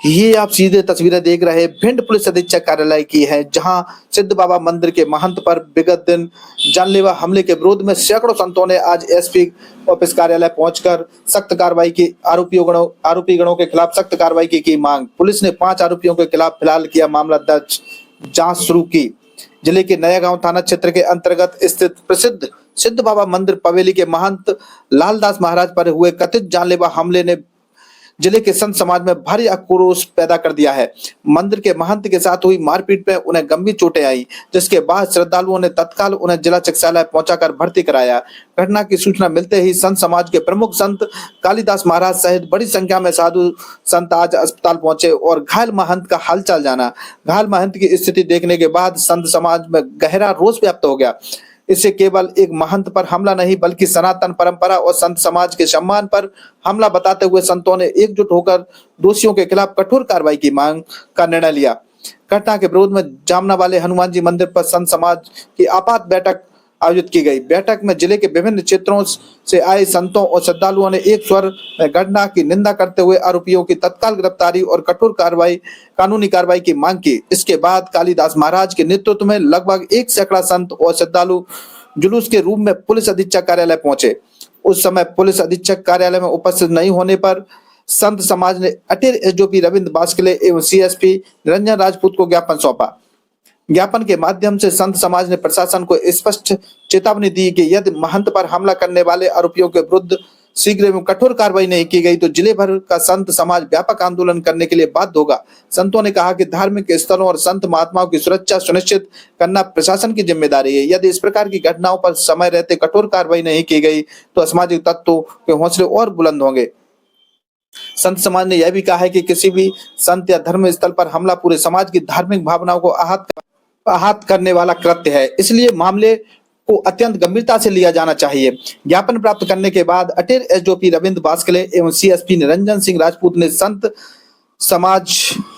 ये आप सीधे तस्वीरें देख रहे भिंड पुलिस अधीक्षक कार्यालय की है, जहां सिद्ध बाबा मंदिर के महंत पर विगत दिन जानलेवा हमले के विरोध में सैकड़ों संतों ने आज एसपी ऑफिस कार्यालय पहुंचकर सख्त कार्रवाई की आरोपी गणों के खिलाफ सख्त कार्रवाई की मांग। पुलिस ने 5 आरोपियों के खिलाफ फिलहाल किया मामला दर्ज, जांच शुरू की। जिले के नया गांव थाना क्षेत्र के अंतर्गत स्थित प्रसिद्ध सिद्ध बाबा मंदिर पवेली के महंत लालदास महाराज पर हुए कथित जानलेवा हमले ने जिले के संत समाज में भारी आक्रोश पैदा कर दिया है। मंदिर के महंत के साथ हुई मारपीट में उन्हें गंभीर चोटें आई, जिसके बाद श्रद्धालुओं ने तत्काल उन्हें जिला चिकित्सालय पहुंचाकर भर्ती कराया। घटना की सूचना मिलते ही संत समाज के प्रमुख संत कालीदास महाराज सहित बड़ी संख्या में साधु संत आज अस्पताल पहुंचे और घायल महंत का हालचाल जाना। घायल महंत की स्थिति देखने के बाद संत समाज में गहरा रोष व्याप्त हो गया। इससे केवल एक महंत पर हमला नहीं बल्कि सनातन परंपरा और संत समाज के सम्मान पर हमला बताते हुए संतों ने एकजुट होकर दोषियों के खिलाफ कठोर कार्रवाई की मांग का निर्णय लिया। घटना के विरोध में जामना वाले हनुमान जी मंदिर पर संत समाज की आपात बैठक आयोजित की गई। बैठक में जिले के विभिन्न क्षेत्रों से आए संतों और श्रद्धालुओं ने एक स्वर में घटना की निंदा करते हुए आरोपियों की तत्काल गिरफ्तारी और कठोर कानूनी कार्रवाई की मांग की। इसके बाद कालीदास महाराज के नेतृत्व में लगभग 1 सैकड़ा संत और श्रद्धालु जुलूस के रूप में पुलिस अधीक्षक कार्यालय पहुंचे। उस समय पुलिस अधीक्षक कार्यालय में उपस्थित नहीं होने पर संत समाज ने अटेर एसडीओपी रविंद्र बास्केले एवं सीएसपी निरंजन राजपूत को ज्ञापन सौंपा। ज्ञापन के माध्यम से संत समाज ने प्रशासन को स्पष्ट चेतावनी दी कि यदि महंत पर हमला करने वाले आरोपियों के विरुद्ध शीघ्र एवं कठोर कार्रवाई नहीं की गई तो जिले भर का संत समाज व्यापक आंदोलन करने के लिए बाध्य होगा। संतों ने कहा कि धार्मिक स्थलों और संत महात्माओं की सुरक्षा सुनिश्चित करना प्रशासन की जिम्मेदारी है। यदि इस प्रकार की घटनाओं पर समय रहते कठोर कार्रवाई नहीं की गई तो असामाजिक तत्वों के हौसले और बुलंद होंगे। संत समाज ने यह भी कहा है कि किसी भी संत या धर्म स्थल पर हमला पूरे समाज की धार्मिक भावनाओं को आहत करने वाला कृत्य है, इसलिए मामले को अत्यंत गंभीरता से लिया जाना चाहिए। ज्ञापन प्राप्त करने के बाद अटेर एसडीओपी रविंद्र बास्केले एवं सीएसपी निरंजन सिंह राजपूत ने संत समाज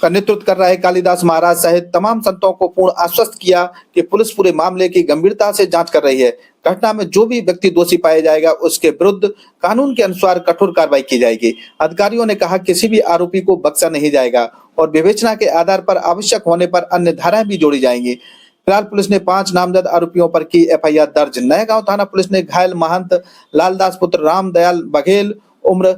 का नेतृत्व कर रहे कालीदास महाराज सहित तमाम संतों को पूर्ण आश्वस्त किया कि पुलिस पूरे मामले की गंभीरता से जांच कर रही है। घटना में जो भी व्यक्ति दोषी पाया जाएगा उसके विरुद्ध कानून के अनुसार कठोर कार्रवाई की जाएगी। अधिकारियों ने कहा किसी भी आरोपी को बख्शा नहीं जाएगा और विवेचना के आधार पर आवश्यक होने पर अन्य धाराएं भी जोड़ी जाएंगी। फिलहाल पुलिस ने 5 नामजद आरोपियों पर की एफआईआर दर्ज। नया गांव थाना पुलिस ने घायल महंत लालदास पुत्र राम दयाल बघेल उम्र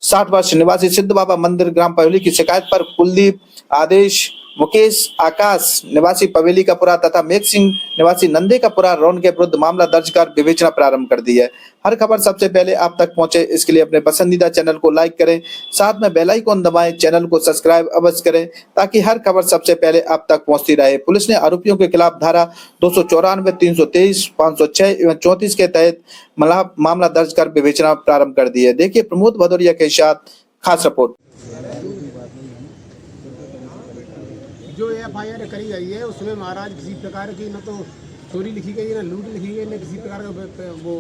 60 वर्ष निवासी सिद्ध बाबा मंदिर ग्राम पवेली की शिकायत पर कुलदीप आदेश मुकेश आकाश निवासी पवेली का पुरा तथा मेघ सिंह निवासी नंदे का पुरा रौन के विरुद्ध मामला दर्ज कर विवेचना प्रारंभ कर दी है। हर खबर सबसे पहले आप तक पहुंचे इसके लिए अपने पसंदीदा चैनल को लाइक करें, साथ में बेल आइकन दबाएं, चैनल को सब्सक्राइब अवश्य करें ताकि हर खबर सबसे पहले आप तक पहुंचती रहे। पुलिस ने आरोपियों के खिलाफ धारा 294, 323, 506 एवं 34 के तहत मामला दर्ज कर विवेचना प्रारंभ कर दी है। देखिए प्रमोद भदौरिया के साथ खास रिपोर्ट। जो एफआईआर करी गई है उसमें महाराज किसी प्रकार की न तो चोरी लिखी गई है, न लूट लिखी गई, न किसी प्रकार का वो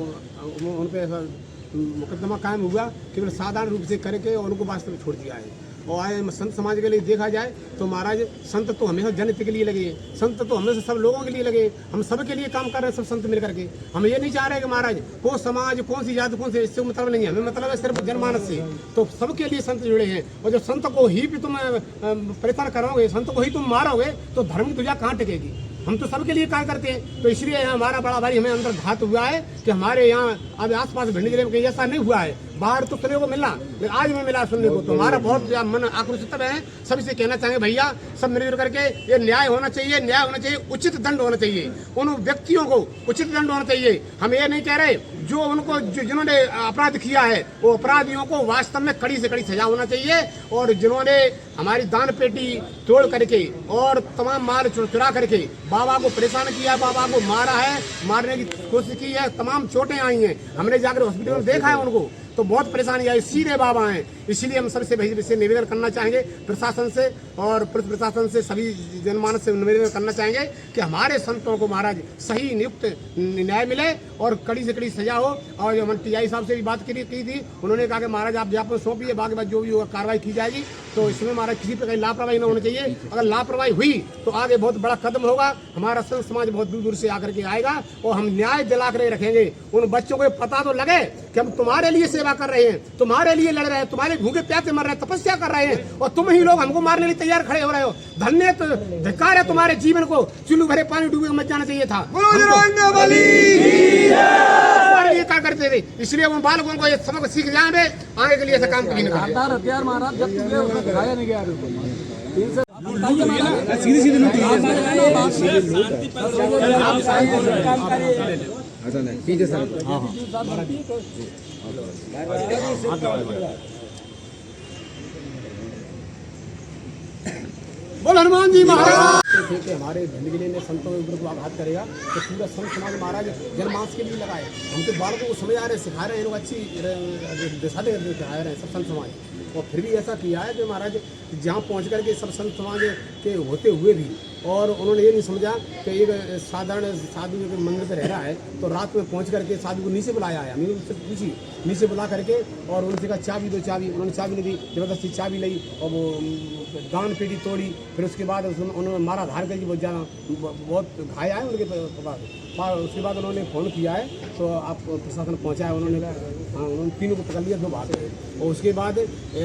उन पर मुकदमा कायम हुआ। केवल साधारण रूप से करके उनको वास्तव में छोड़ दिया है। और आए संत समाज के लिए देखा जाए तो महाराज संत तो हमेशा जनता के लिए लगे, संत तो हमेशा सब लोगों के लिए लगे, हम सब के लिए काम कर रहे हैं, सब संत मिल करके। हम ये नहीं चाह रहे कि महाराज कौन समाज कौन सी जाति कौन से, इससे मतलब नहीं है, हमें मतलब है सिर्फ जनमानस से। तो सबके लिए संत जुड़े हैं और जब संत को ही भी तुम परेशान करोगे, संत को ही तुम मारोगे तो धर्म तुझा कहाँ टिकेगी। हम तो सबके लिए कार्य करते हैं। तो इसलिए हमारा बड़ा भारी हमें अंदर घात हुआ है कि हमारे यहाँ अब आसपास भिंड जिले में कहीं ऐसा नहीं हुआ है। बाहर तो सुनने को मिला लेकिन आज में मिला सुनने को, तो हमारा बहुत मन आक्रोशित है। सभी से कहना चाहेंगे भैया सब मिलजुल करके ये न्याय होना चाहिए, न्याय होना चाहिए, उचित दंड होना चाहिए, उन व्यक्तियों को उचित दंड होना चाहिए। हम ये नहीं कह रहे जो उनको जिन्होंने अपराध किया है वो अपराधियों को वास्तव में कड़ी से कड़ी सजा होना चाहिए। और जिन्होंने हमारी दान पेटी तोड़ करके और तमाम माल चुरा करके बाबा को परेशान किया, बाबा को मारा है, मारने की कोशिश की है, तमाम चोटें आई हैं, हमने जाकर हॉस्पिटल में देखा है उनको, तो बहुत परेशानी आई। सीधे बाबा हैं। इसलिए हम सबसे निवेदन करना चाहेंगे प्रशासन से और पुलिस प्रशासन से, सभी जनमानस से निवेदन करना चाहेंगे कि हमारे संतों को महाराज सही नियुक्त न्याय मिले और कड़ी से कड़ी सजा हो। और जो हम टीआई साहब से भी बात की थी, उन्होंने कहा कि महाराज आप ज्ञापन सौंपिए, बाकी बात जो भी कार्रवाई की जाएगी तो इसमें हमारा किसी प्रकार की लापरवाही न होनी चाहिए। अगर लापरवाही हुई तो आगे बहुत बड़ा कदम होगा। हमारा संत समाज बहुत दूर दूर से आकर के आएगा और हम न्याय दिला कर रखेंगे। उन बच्चों को पता तो लगे कि हम तुम्हारे लिए सेवा कर रहे हैं, तुम्हारे लिए लड़ रहे हैं, तुम्हारे भूखे प्यासे मर रहे हैं, तपस्या कर रहे हैं और तुम ही लोग हमको मारने के लिए तैयार खड़े हो रहे हो। धन्य तो धिक्कार है तुम्हारे जीवन को, चुल्लू भरे पानी डूबे मत जाना चाहिए था। ये क्या करते थे, इसलिए उन बालकों को ये सबक सीख जाए, आगे के लिए ऐसा काम कभी नहीं करें। हथियार महाराज जब तुमने दिखाया नहीं गया सीधी सीधी पीछे सर बोल हनुमान जी महाराज थे हमारे जिंदगी में संतों के ऊपर आघात करेगा तो पूरा संत समाज महाराज जनमानस के लिए लगाए। हम तो बालकों को समझा रहे हैं, सिखा रहे हैं, लोग अच्छी दिशा दे रहे हैं सब संत समाज। और फिर भी ऐसा किया है कि महाराज जहाँ पहुँच करके सब संत समाज के होते हुए भी और उन्होंने ये नहीं समझा कि एक साधारण साधु जो मंदिर पर रह रहा है तो रात में पहुँच करके साधु को नीचे बुलाया है। मैंने उनसे पूछी, नीचे बुला करके और उनसे कहा चाबी दो, चाबी। उन्होंने चाबी नहीं दी, जबरदस्ती चाबी ली और वो दान पेटी तोड़ी। फिर उसके बाद उन्होंने मारा धार करके बहुत ज़्यादा बहुत घायल है उनके पास। उसके बाद उन्होंने फ़ोन किया है तो आप प्रशासन पहुँचा है। उन्होंने कहा हाँ, उन्होंने तीनों को पकड़ लिया, 2 भाग गए। और उसके बाद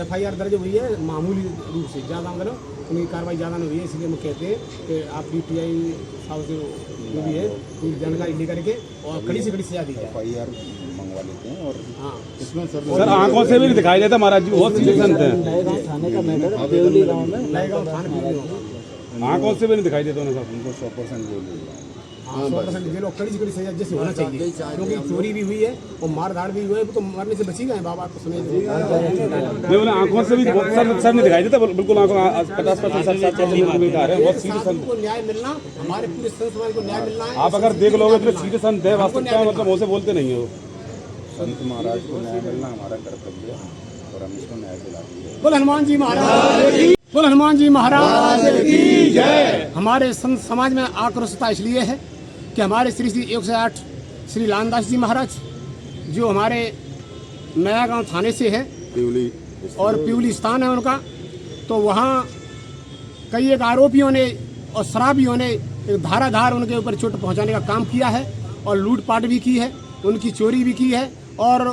FIR दर्ज हुई है मामूली रूप से, ज़्यादा मतलब उनकी कार्रवाई ज़्यादा नहीं हुई है। इसलिए हम कहते हैं कि आप DTI साहब से जो भी है पूरी जानकारी लेकर के और कड़ी से कड़ी सजा दी जाए। FIR मंगवा लेते हैं। और हाँ इसमें सर आंखों से भी नहीं दिखाई देता महाराज जी, बहुत सीरियस संत हैं। थाने का मैटर देवली गांव में नएगांव थाने आंखों से भी नहीं दिखाई देता उन्हें सब। उनको 100% जेल मिला। 100% जेल और कड़ी से कड़ी सजा जैसे होना चाहिए, क्योंकि चोरी भी हुई है और मारधाड़ भी हुई है। तो मरने से बची गए बाबा तो समझ नहीं बोले आंखों से भी सर नहीं दिखाई देता, बिल्कुल आंखों 50% बहुत सीरियस संत। को न्याय मिलना, हमारे पूरे संत समाज को न्याय मिलना है। आप अगर देख लोगे तो सीरियस संत है वास्तविकता, मतलब मुँह से बोलते नहीं है वो। संत महाराज को न्याय मिलना हमारा कर्तव्य है और हम इसको न्याय दिलाते हैं। बोल हनुमान जी महाराज, बोल हनुमान जी महाराज की जय। हमारे संत समाज में आक्रोशता इसलिए है कि हमारे श्री 108 श्री लानदास जी महाराज जो हमारे नयागांव थाने से है और प्यूली स्थान है उनका, तो वहाँ कई एक आरोपियों ने और शराबियों ने एक धाराधार उनके ऊपर चोट पहुँचाने का काम किया है और लूटपाट भी की है, उनकी चोरी भी की है और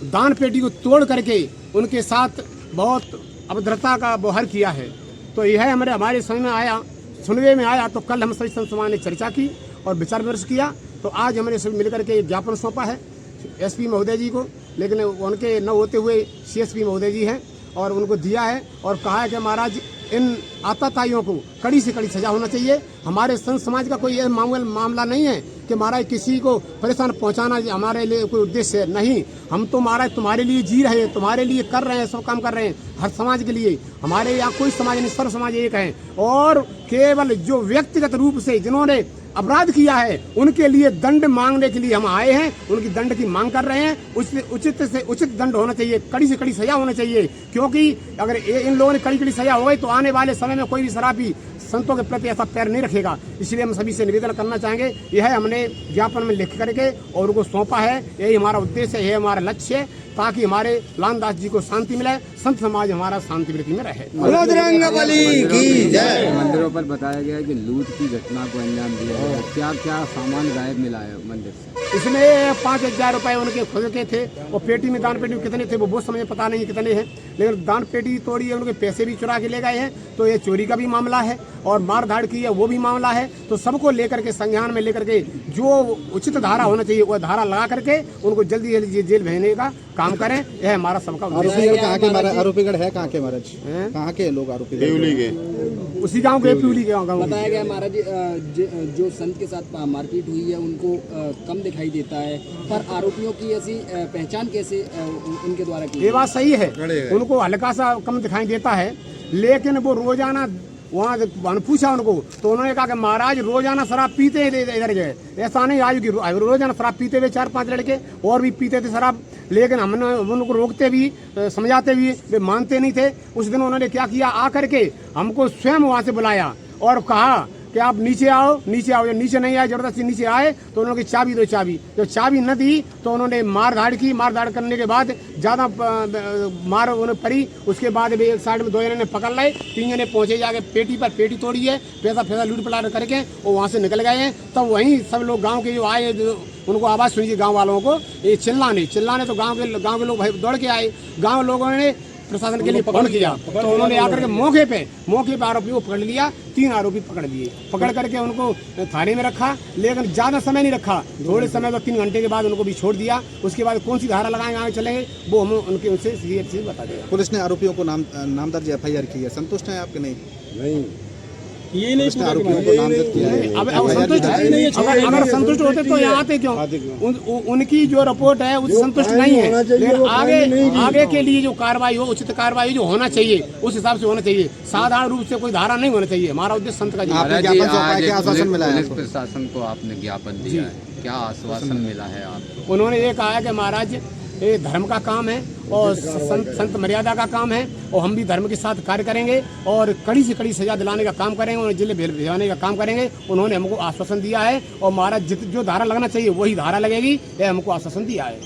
दान पेटी को तोड़ करके उनके साथ बहुत अभद्रता का व्यवहार किया है। तो यह हमारे सुनवे में आया तो कल हम सभी संत समाज ने चर्चा की और विचार विमर्श किया। तो आज हमने सब मिलकर के एक ज्ञापन सौंपा है SP महोदय जी को, लेकिन उनके न होते हुए CSP महोदय जी हैं और उनको दिया है और कहा है कि महाराज इन आताताइयों को कड़ी से कड़ी सजा होना चाहिए। हमारे संत समाज का कोई यह मामला नहीं है कि महाराज किसी को परेशान पहुंचाना हमारे लिए कोई उद्देश्य है, नहीं। हम तो महाराज तुम्हारे लिए जी रहे हैं, तुम्हारे लिए कर रहे हैं, सब काम कर रहे हैं हर समाज के लिए। हमारे यहाँ कोई समाज नहीं, सर्व समाज एक है और केवल जो व्यक्तिगत रूप से जिन्होंने अपराध किया है उनके लिए दंड मांगने के लिए हम आए हैं, उनकी दंड की मांग कर रहे हैं। उचित से उचित दंड होना चाहिए, कड़ी से कड़ी सजा होना चाहिए, क्योंकि अगर इन लोगों ने कड़ी कड़ी सजा हो गई तो आने वाले समय में कोई भी शराबी संतों के प्रति ऐसा पैर नहीं रखेगा। इसलिए हम सभी से निवेदन करना चाहेंगे, यह हमने ज्ञापन में लिख करके और उनको सौंपा है। यही हमारा उद्देश्य है, यह हमारा लक्ष्य है, ताकि हमारे लानदास जी को शांति मिले, संत समाज हमारा शांति वृत्ति में रहे। मंदिरों पर बताया गया कि लूट की घटना को अंजाम दिया है, क्या क्या सामान गायब मिला है मंदिर से? इसमें 5000 रुपए उनके खुद के थे और पेटी में दान पेटी में कितने थे वो बहुत समय पता नहीं कितने हैं, लेकिन दान पेटी तोड़ी है, उनके पैसे भी चुरा के ले गए हैं। तो ये चोरी का भी मामला है और मारधाड़ की है वो भी मामला है। तो सबको लेकर के संज्ञान में लेकर के जो उचित धारा होना चाहिए वह धारा लगा करके उनको जल्दी जल्दी जेल भेजने का काम करें, यह हमारा सबका आरोपीगढ़ कहाँ के महाराज? आरोपीगढ़ है कहाँ के महाराज? कहाँ के लोग आरोपी? उसी गाँव के प्यूली के गाँव। बताया गया महाराज जो संत के साथ मारपीट हुई है उनको कम दिखाई देता है, पर आरोपियों की ऐसी पहचान कैसे उनके द्वारा की? ये बात सही है, उनको हल्का सा कम दिखाई देता है, लेकिन वो रोजाना वहाँ पूछा उनको तो उन्होंने कहा कि महाराज रोजाना शराब पीते इधर गए। ऐसा नहीं आज की रोजाना शराब पीते हुए 4-5 लड़के और भी पीते थे शराब, लेकिन हमने उनको रोकते भी समझाते भी वे मानते नहीं थे। उस दिन उन्होंने क्या किया, आकर के हमको स्वयं वहाँ से बुलाया और कहा कि आप नीचे आओ, नीचे आओ। नीचे नहीं आए, जबरदस्ती नीचे आए तो उन्होंने की चाबी दो चाबी। जब चाबी न दी तो उन्होंने मार धाड़ की। मार धाड़ करने के बाद ज़्यादा मार उन्हें पड़ी। उसके बाद भी एक साइड में 2 जने ने पकड़ लाए, 3 जने पहुंचे जाके पेटी पर, पेटी तोड़ी है, पैसा लूट पलाट करके वो वहाँ से निकल गए हैं। तब वहीं सब लोग गाँव के जो आए, उनको आवाज़ सुनी गाँव वालों को, ये चिल्लाने तो गाँव के लोग भाई दौड़ के आए। गाँव लोगों ने प्रशासन के लिए फोन किया तो उन्होंने आकर के मौके पे आरोपियों को पकड़ लिया। 3 आरोपी पकड़ लिए, पकड़ करके उनको थाने में रखा, लेकिन ज़्यादा समय नहीं रखा, थोड़े समय तो 3 घंटे के बाद उनको भी छोड़ दिया। उसके बाद कौन सी धारा लगाएंगे, आगे चलेंगे, वो हम उनसे सीधे बता देगा। पुलिस ने आरोपियों को नाम दर्ज FIR की है, संतुष्ट हैं आपके? नहीं, ये नहीं पुलिस ने आरोपियों को नामजद किया है। अगर संतुष्ट होते तो यहाँ आते क्यों? उनकी जो रिपोर्ट है उससे संतुष्ट नहीं है, लेकिन आगे के लिए जो कार्रवाई हो, उचित कार्रवाई जो होना चाहिए उस हिसाब से होना चाहिए। साधारण रूप से कोई धारा नहीं होना चाहिए। हमारा उद्देश्य संत का आश्वासन मिला है, पुलिस प्रशासन को आपने ज्ञापन दिया है, क्या आश्वासन मिला है आपको? उन्होंने ये कहा है कि महाराज ये धर्म का काम है और संत मर्यादा का काम है, और हम भी धर्म के साथ कार्य करेंगे और कड़ी से कड़ी सजा दिलाने का काम करेंगे, उन्हें जेल भेजवाने का काम करेंगे। उन्होंने हमको आश्वासन दिया है और महाराज जो धारा लगना चाहिए वही धारा लगेगी, यह हमको आश्वासन दिया है।